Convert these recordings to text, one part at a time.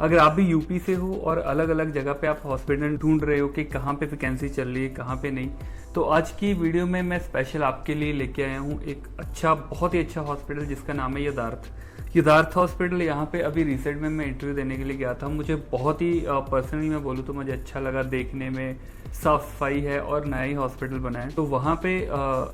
अगर आप भी यूपी से हो और अलग अलग जगह पे आप हॉस्पिटल ढूंढ रहे हो कि कहाँ पे वैकेंसी चल रही है कहाँ पे नहीं, तो आज की वीडियो में मैं स्पेशल आपके लिए लेके आया हूँ एक बहुत ही अच्छा हॉस्पिटल जिसका नाम है यदार्थ हॉस्पिटल। यहाँ पे अभी रिसेंट में मैं इंटरव्यू देने के लिए गया था। मुझे बहुत ही पर्सनली मैं बोलूँ तो मुझे अच्छा लगा, देखने में साफ सफाई है और नया ही हॉस्पिटल बना है। तो वहाँ पे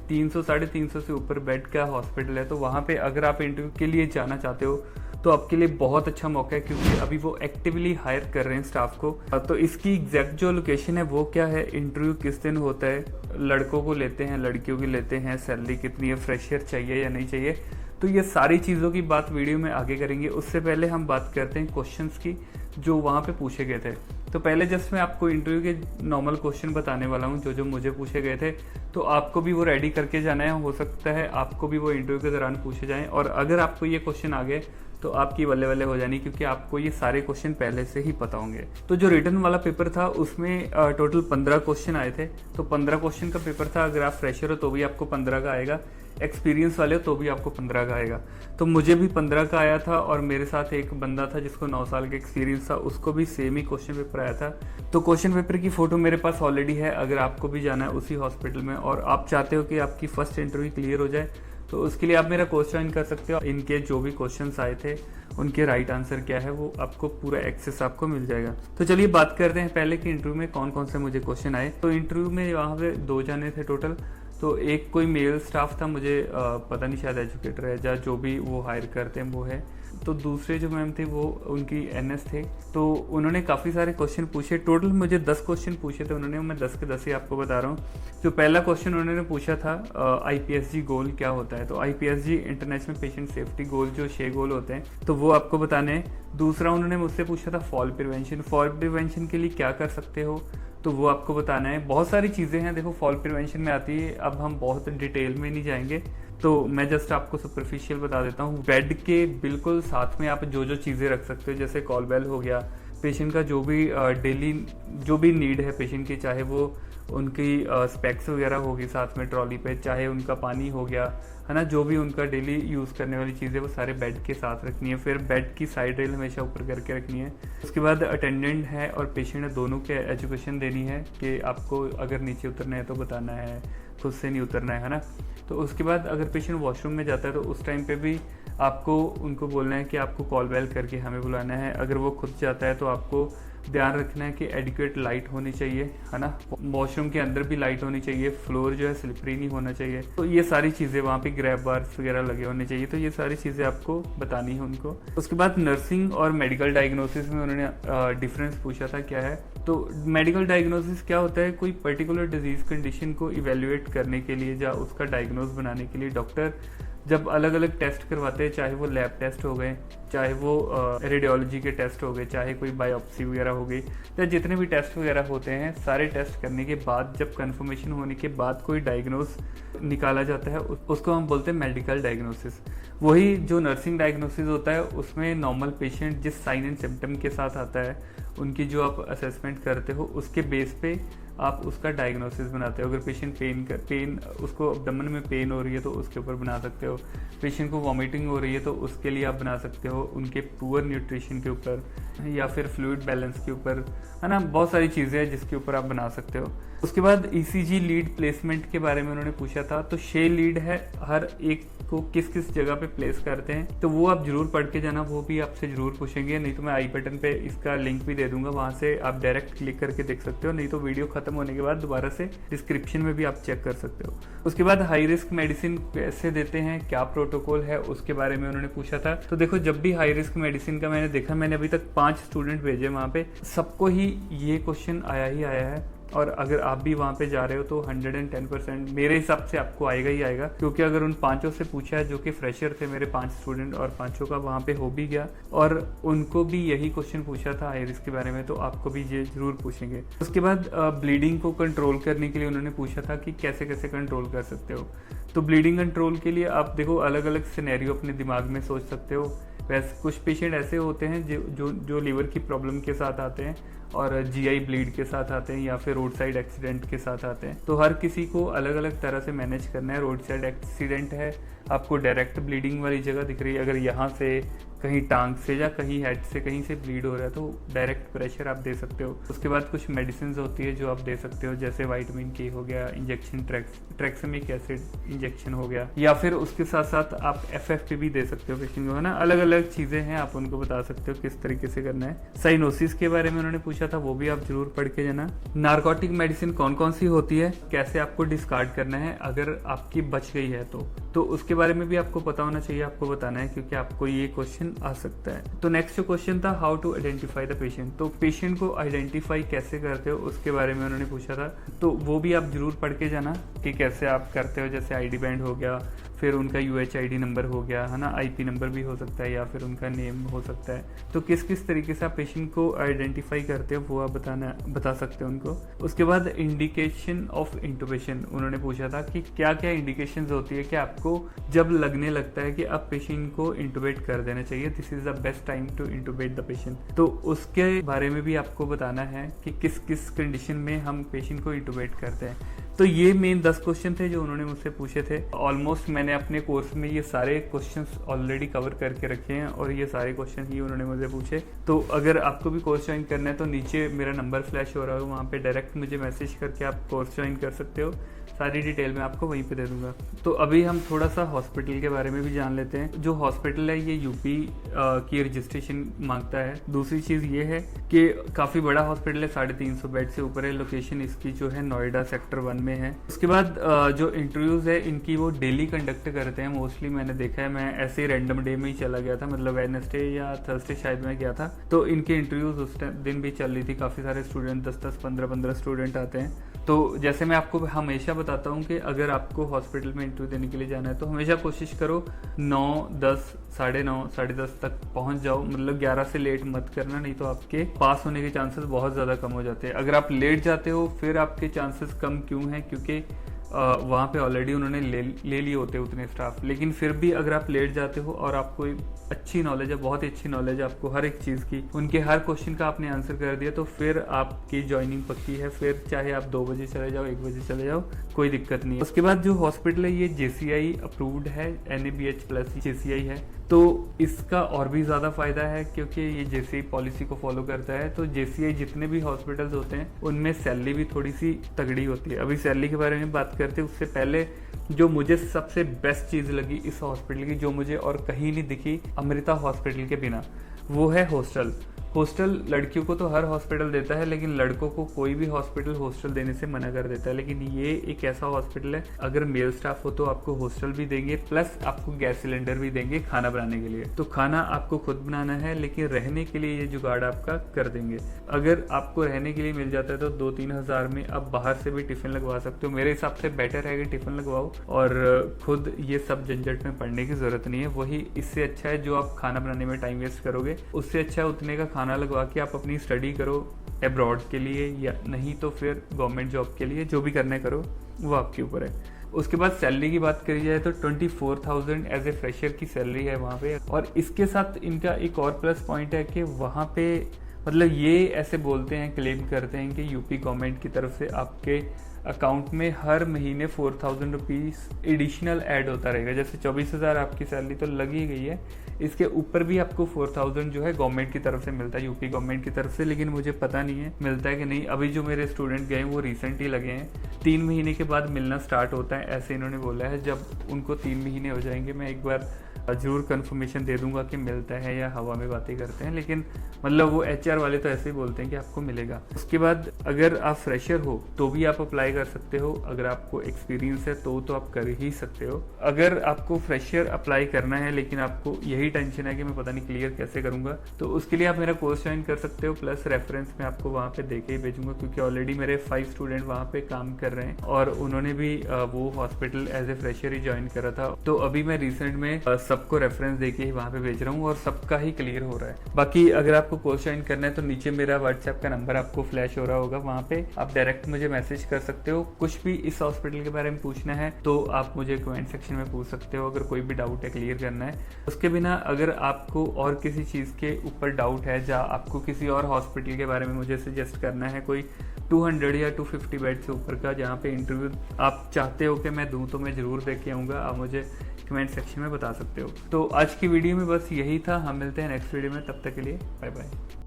300-350 से ऊपर बेड का हॉस्पिटल है। तो वहाँ पे अगर आप इंटरव्यू के लिए जाना चाहते हो तो आपके लिए बहुत अच्छा मौका है, क्योंकि अभी वो एक्टिवली हायर कर रहे हैं स्टाफ को। तो इसकी एग्जैक्ट जो लोकेशन है वो क्या है, इंटरव्यू किस दिन होता है, लड़कों को लेते हैं लड़कियों की लेते हैं, सैलरी कितनी है, फ्रेशर चाहिए या नहीं चाहिए, तो ये सारी चीज़ों की बात वीडियो में आगे करेंगे। उससे पहले हम बात करते हैं क्वेश्चंस की जो वहाँ पे पूछे गए थे। तो पहले जस्ट मैं आपको इंटरव्यू के नॉर्मल क्वेश्चन बताने वाला हूँ जो मुझे पूछे गए थे। तो आपको भी वो रेडी करके जाना है, हो सकता है आपको भी वो इंटरव्यू के दौरान पूछे जाएं, और अगर आपको ये क्वेश्चन आ गए तो आपकी बल्ले बल्ले हो जानी, क्योंकि आपको ये सारे क्वेश्चन पहले से ही पता होंगे। तो जो रिटर्न वाला पेपर था उसमें टोटल 15 क्वेश्चन आए थे। तो 15 क्वेश्चन का पेपर था। अगर आप फ्रेशर हो तो भी आपको 15 का आएगा, एक्सपीरियंस वाले हो तो भी आपको 15 का आएगा। तो मुझे भी 15 का आया था, और मेरे साथ एक बंदा था जिसको 9 साल का एक्सपीरियंस था, उसको भी सेम ही क्वेश्चन पेपर आया था। तो क्वेश्चन पेपर की फ़ोटो मेरे पास ऑलरेडी है। अगर आपको भी जाना है उसी हॉस्पिटल में और आप चाहते हो कि आपकी फर्स्ट इंटरव्यू क्लियर हो जाए, तो उसके लिए आप मेरा कोर्स ज्वाइन कर सकते हो। इनके जो भी क्वेश्चंस आए थे उनके राइट आंसर क्या है वो आपको पूरा एक्सेस आपको मिल जाएगा। तो चलिए बात करते हैं पहले कि इंटरव्यू में कौन कौन से मुझे क्वेश्चन आए। तो इंटरव्यू में वहाँ पे 2 जाने थे टोटल। तो एक कोई मेल स्टाफ था, मुझे पता नहीं, शायद एजुकेटर है या जो भी वो हायर करते हैं वो है। तो दूसरे जो मैम थे वो उनकी एनएस थे। तो उन्होंने काफ़ी सारे क्वेश्चन पूछे। टोटल मुझे 10 क्वेश्चन पूछे थे उन्होंने, मैं 10 के 10 ही आपको बता रहा हूँ। जो पहला क्वेश्चन उन्होंने पूछा था IPSG गोल क्या होता है। तो IPSG इंटरनेशनल पेशेंट सेफ्टी गोल, जो 6 गोल होते हैं, तो वो आपको बताने हैं। दूसरा उन्होंने मुझसे पूछा था फॉल प्रिवेंशन के लिए क्या कर सकते हो, तो वो आपको बताना है। बहुत सारी चीज़ें हैं देखो फॉल प्रिवेंशन में आती है। अब हम बहुत डिटेल में नहीं जाएंगे, तो मैं जस्ट आपको सुपरफिशियल बता देता हूँ। बेड के बिल्कुल साथ में आप जो चीज़ें रख सकते हो, जैसे कॉल बेल हो गया, पेशेंट का जो भी डेली जो भी नीड है पेशेंट की, चाहे वो उनकी स्पेक्स वगैरह होगी साथ में ट्रॉली पे, चाहे उनका पानी हो गया, है ना, जो भी उनका डेली यूज़ करने वाली चीज़ें वो सारे बेड के साथ रखनी है। फिर बेड की साइड रेल हमेशा ऊपर करके रखनी है। उसके बाद अटेंडेंट है और पेशेंट है, दोनों के एजुकेशन देनी है कि आपको अगर नीचे उतरना है तो बताना है, खुद से नहीं उतरना है ना। तो उसके बाद अगर पेशेंट वॉशरूम में जाता है तो उस टाइम पे भी आपको उनको बोलना है कि आपको कॉल बेल करके हमें बुलाना है। अगर वो खुद जाता है तो आपको ध्यान रखना है कि एडिक्वेट लाइट होनी चाहिए, है ना। वॉशरूम के अंदर भी लाइट होनी चाहिए, फ्लोर जो है स्लिपरी नहीं होना चाहिए। तो ये सारी चीज़ें, वहाँ पे ग्रैब बार्स वगैरह लगे होने चाहिए। तो ये सारी चीज़ें आपको बतानी है उनको। उसके बाद नर्सिंग और मेडिकल डायग्नोसिस में उन्होंने डिफरेंस पूछा था क्या है। तो मेडिकल डायग्नोसिस क्या होता है, कोई पर्टिकुलर डिजीज़ कंडीशन को इवेल्युएट करने के लिए या उसका डायग्नोज बनाने के लिए डॉक्टर जब अलग अलग टेस्ट करवाते हैं, चाहे वो लैब टेस्ट हो गए, चाहे वो रेडियोलॉजी के टेस्ट हो गए, चाहे कोई बायोप्सी वगैरह हो गई, या जितने भी टेस्ट वगैरह होते हैं, सारे टेस्ट करने के बाद जब कंफर्मेशन होने के बाद कोई डायग्नोस निकाला जाता है उसको हम बोलते हैं मेडिकल डायग्नोसिस। वही जो नर्सिंग डायग्नोसिस होता है उसमें नॉर्मल पेशेंट जिस साइन एंड सिम्टम के साथ आता है, उनकी जो आप असेसमेंट करते हो उसके बेस पे आप उसका डायग्नोसिस बनाते हो। अगर पेन उसको अब्डोमेन में पेन हो रही है तो उसके ऊपर बना सकते हो। पेशेंट को वॉमिटिंग हो रही है तो उसके लिए आप बना सकते हो उनके पुअर न्यूट्रिशन के ऊपर, या फिर फ्लूइड बैलेंस के ऊपर, है ना। बहुत सारी चीज़ें हैं जिसके ऊपर आप बना सकते हो। उसके बाद ECG लीड प्लेसमेंट के बारे में उन्होंने पूछा था। तो 6 लीड है, हर एक को किस किस जगह पे प्लेस करते हैं, तो वो आप जरूर पढ़ के जाना, वो भी आपसे जरूर पूछेंगे। नहीं तो मैं आई बटन पे इसका लिंक भी दे दूंगा, वहाँ से आप डायरेक्ट क्लिक करके देख सकते हो, नहीं तो वीडियो खत्म होने के बाद दोबारा से डिस्क्रिप्शन में भी आप चेक कर सकते हो। उसके बाद हाई रिस्क मेडिसिन कैसे देते हैं, क्या प्रोटोकॉल है, उसके बारे में उन्होंने पूछा था। तो देखो जब भी हाई रिस्क मेडिसिन का मैंने देखा, मैंने अभी तक 5 स्टूडेंट भेजे वहाँ पे, सबको ही ये क्वेश्चन आया ही आया है। और अगर आप भी वहाँ पे जा रहे हो तो 110% मेरे हिसाब से आपको आएगा ही आएगा, क्योंकि अगर उन 5 से पूछा है जो कि फ्रेशर थे मेरे 5 स्टूडेंट, और 5 का वहाँ पे हो भी गया और उनको भी यही क्वेश्चन पूछा था हाई रिस्क के बारे में, तो आपको भी ये जरूर पूछेंगे। उसके बाद ब्लीडिंग को कंट्रोल करने के लिए उन्होंने पूछा था कि कैसे कैसे कंट्रोल कर सकते हो। तो ब्लीडिंग कंट्रोल के लिए आप देखो अलग अलग सिनेरियो अपने दिमाग में सोच सकते हो। वैसे कुछ पेशेंट ऐसे होते हैं जो लीवर की प्रॉब्लम के साथ आते हैं और GI ब्लीड के साथ आते हैं, या फिर रोड साइड एक्सीडेंट के साथ आते हैं। तो हर किसी को अलग अलग तरह से मैनेज करना है। रोड साइड एक्सीडेंट है, आपको डायरेक्ट ब्लीडिंग वाली जगह दिख रही है, अगर यहाँ से कहीं टांग से या कहीं हेड से कहीं से ब्लीड हो रहा है तो डायरेक्ट प्रेशर आप दे सकते हो। उसके बाद कुछ मेडिसिन होती है जो आप दे सकते हो, जैसे विटामिन के हो गया, इंजेक्शन ट्रैक्समिक एसिड इंजेक्शन हो गया, या फिर उसके साथ साथ आप FFP भी दे सकते हो पेशेंट को, है ना। अलग अलग चीज़ें हैं, आप उनको बता सकते हो किस तरीके से करना है। साइनोसिस के बारे में उन्होंने पूछा था, वो भी आप जरूर पढ़ के जाना। नारकोटिक मेडिसिन कौन कौन सी होती है, कैसे आपको डिस्कार्ड करना है अगर आपकी बच गई है तो उसके बारे में भी आपको पता होना चाहिए, आपको बताना है, क्योंकि आपको ये क्वेश्चन आ सकता है। तो नेक्स्ट जो क्वेश्चन था, how to identify the patient, तो पेशेंट को आइडेंटिफाई कैसे करते हो उसके बारे में उन्होंने पूछा था, तो वो भी आप जरूर पढ़ के जाना कि कैसे आप करते हो। जैसे ID बैंड हो गया, फिर उनका UHID नंबर हो गया, है ना, IP नंबर भी हो सकता है, या फिर उनका नेम हो सकता है। तो किस किस तरीके से आप पेशेंट को आइडेंटिफाई करते हो वो आप बता सकते हो उनको। उसके बाद इंडिकेशन ऑफ इंटुबेशन उन्होंने पूछा था कि क्या क्या इंडिकेशंस होती है कि आपको जब लगने लगता है कि अब पेशेंट को इंटुबेट कर देना चाहिए, this is the best time to intubate the patient. तो उसके बारे में भी आपको बताना है कि किस किस कंडीशन में हम पेशेंट को इंटुबेट करते हैं। तो ये मेन 10 क्वेश्चन थे जो उन्होंने मुझसे पूछे थे। ऑलमोस्ट मैंने अपने कोर्स में ये सारे क्वेश्चंस ऑलरेडी कवर करके रखे हैं और ये सारे क्वेश्चन ही उन्होंने मुझे पूछे। तो अगर आपको भी कोर्स ज्वाइन करना है तो नीचे मेरा नंबर फ्लैश हो रहा है, वहाँ पे डायरेक्ट मुझे मैसेज करके आप कोर्स ज्वाइन कर सकते हो। सारी डिटेल मैं आपको वहीं पे दे दूंगा। तो अभी हम थोड़ा सा हॉस्पिटल के बारे में भी जान लेते हैं। जो हॉस्पिटल है ये यूपी की रजिस्ट्रेशन मांगता है। दूसरी चीज़ ये है कि काफ़ी बड़ा हॉस्पिटल है, 350 बेड से ऊपर है। लोकेशन इसकी जो है नोएडा सेक्टर 1 में है। उसके बाद जो इंटरव्यूज़ है इनकी वो डेली कंडक्ट करते हैं मोस्टली। मैंने देखा है, मैं ऐसे ही रैंडम डे में ही चला गया था, मतलब वेडनेसडे या थर्सडे शायद मैं गया था, तो इनके इंटरव्यूज़ उस दिन भी चल रही थी। काफ़ी सारे स्टूडेंट 10-10, 15-15 स्टूडेंट आते हैं। तो जैसे मैं आपको हमेशा बताता हूँ कि अगर आपको हॉस्पिटल में इंटरव्यू देने के लिए जाना है तो हमेशा कोशिश करो 9, 10, 9:30, 10:30 तक पहुँच जाओ। मतलब 11 से लेट मत करना, नहीं तो आपके पास होने के चांसेस बहुत ज़्यादा कम हो जाते हैं। अगर आप लेट जाते हो फिर आपके चांसेस कम क्यों हैं, क्योंकि वहाँ पे ऑलरेडी उन्होंने ले लिए होते हैं उतने स्टाफ। लेकिन फिर भी अगर आप लेट जाते हो और आपको अच्छी नॉलेज है, बहुत ही अच्छी नॉलेज है आपको हर एक चीज़ की, उनके हर क्वेश्चन का आपने आंसर कर दिया, तो फिर आपकी ज्वाइनिंग पक्की है। फिर चाहे आप 2 बजे चले जाओ, 1 बजे चले जाओ, कोई दिक्कत नहीं है। उसके बाद जो हॉस्पिटल है ये JCI अप्रूव्ड है, NABH+ JCI है। तो इसका और भी ज़्यादा फ़ायदा है क्योंकि ये JCI पॉलिसी को फॉलो करता है। तो JCI जितने भी हॉस्पिटल्स होते हैं उनमें सैलरी भी थोड़ी सी तगड़ी होती है। अभी सैलरी के बारे में बात करते हैं उससे पहले जो मुझे सबसे बेस्ट चीज़ लगी इस हॉस्पिटल की, जो मुझे और कहीं नहीं दिखी अमृता हॉस्पिटल के बिना, वो है हॉस्टल। हॉस्टल लड़कियों को तो हर हॉस्पिटल देता है, लेकिन लड़कों को कोई भी हॉस्पिटल हॉस्टल देने से मना कर देता है। लेकिन ये एक ऐसा हॉस्पिटल है, अगर मेल स्टाफ हो तो आपको हॉस्टल भी देंगे, प्लस आपको गैस सिलेंडर भी देंगे खाना बनाने के लिए। तो खाना आपको खुद बनाना है, लेकिन रहने के लिए ये जुगाड़ आपका कर देंगे। अगर आपको रहने के लिए मिल जाता है तो 2-3 हज़ार में आप बाहर से भी टिफ़िन लगवा सकते हो। मेरे हिसाब से बेटर है कि टिफ़िन लगवाओ और खुद ये सब झंझट में पड़ने की ज़रूरत नहीं है। वही इससे अच्छा है जो आप खाना बनाने में टाइम वेस्ट करोगे, उससे अच्छा है उतने का खाना लगवा के आप अपनी स्टडी करो अब्रॉड के लिए, या नहीं तो फिर गवर्नमेंट जॉब के लिए, जो भी करना करो वो आपके ऊपर है। उसके बाद सैलरी की बात करी जाए तो 24,000 एज ए फ्रेशर की सैलरी है वहाँ पे। और इसके साथ इनका एक और प्लस पॉइंट है कि वहाँ पे मतलब ये ऐसे बोलते हैं, क्लेम करते हैं कि यूपी गवर्नमेंट की तरफ से आपके अकाउंट में हर महीने 4,000 रुपीज़ एडिशनल ऐड होता रहेगा। जैसे 24,000 आपकी सैलरी तो लगी गई है, इसके ऊपर भी आपको 4,000 जो है गवर्नमेंट की तरफ से मिलता है, यूपी गवर्नमेंट की तरफ से। लेकिन मुझे पता नहीं है मिलता है कि नहीं। अभी जो मेरे स्टूडेंट गए वो रिसेंट ही लगे हैं, 3 महीने के बाद मिलना स्टार्ट होता है, ऐसे इन्होंने बोला है। जब उनको 3 महीने हो जाएंगे मैं एक बार ज़रूर कंफर्मेशन दे दूंगा कि मिलता है या हवा में बातें करते हैं। लेकिन मतलब वो HR वाले तो ऐसे ही बोलते हैं कि आपको मिलेगा। उसके बाद अगर आप फ्रेशर हो तो भी आप अप्लाई कर सकते हो, अगर आपको एक्सपीरियंस है तो आप कर ही सकते हो। अगर आपको फ्रेशर अप्लाई करना है लेकिन आपको यही टेंशन है कि मैं पता नहीं क्लियर कैसे करूँगा, तो उसके लिए आप मेरा कोर्स ज्वाइन कर सकते हो। प्लस रेफरेंस मैं आपको वहाँ पे दे के ही भेजूंगा, क्योंकि ऑलरेडी मेरे 5 स्टूडेंट वहाँ पे काम कर रहे हैं और उन्होंने भी वो हॉस्पिटल एज ए फ्रेशर ही ज्वाइन करा था। तो अभी मैं रिसेंट में सबको रेफरेंस देके ही वहाँ पे भेज रहा हूँ और सबका ही क्लियर हो रहा है। बाकी अगर आपको कोर्स ज्वाइन करना है तो नीचे मेरा व्हाट्सएप का नंबर आपको फ्लैश हो रहा होगा, वहाँ पे आप डायरेक्ट मुझे मैसेज कर सकते हो। कुछ भी इस हॉस्पिटल के बारे में पूछना है तो आप मुझे कमेंट सेक्शन में पूछ सकते हो, अगर कोई भी डाउट है क्लियर करना है। उसके बिना अगर आपको और किसी चीज़ के ऊपर डाउट है, या आपको किसी और हॉस्पिटल के बारे में मुझे सजेस्ट करना है, कोई 200 या 250 बेड से ऊपर का जहाँ पे इंटरव्यू आप चाहते हो कि मैं दूँ, तो मैं ज़रूर दे के आऊँगा। आप मुझे कमेंट सेक्शन में बता सकते हो। तो आज की वीडियो में बस यही था, हम मिलते हैं नेक्स्ट वीडियो में, तब तक के लिए बाय बाय।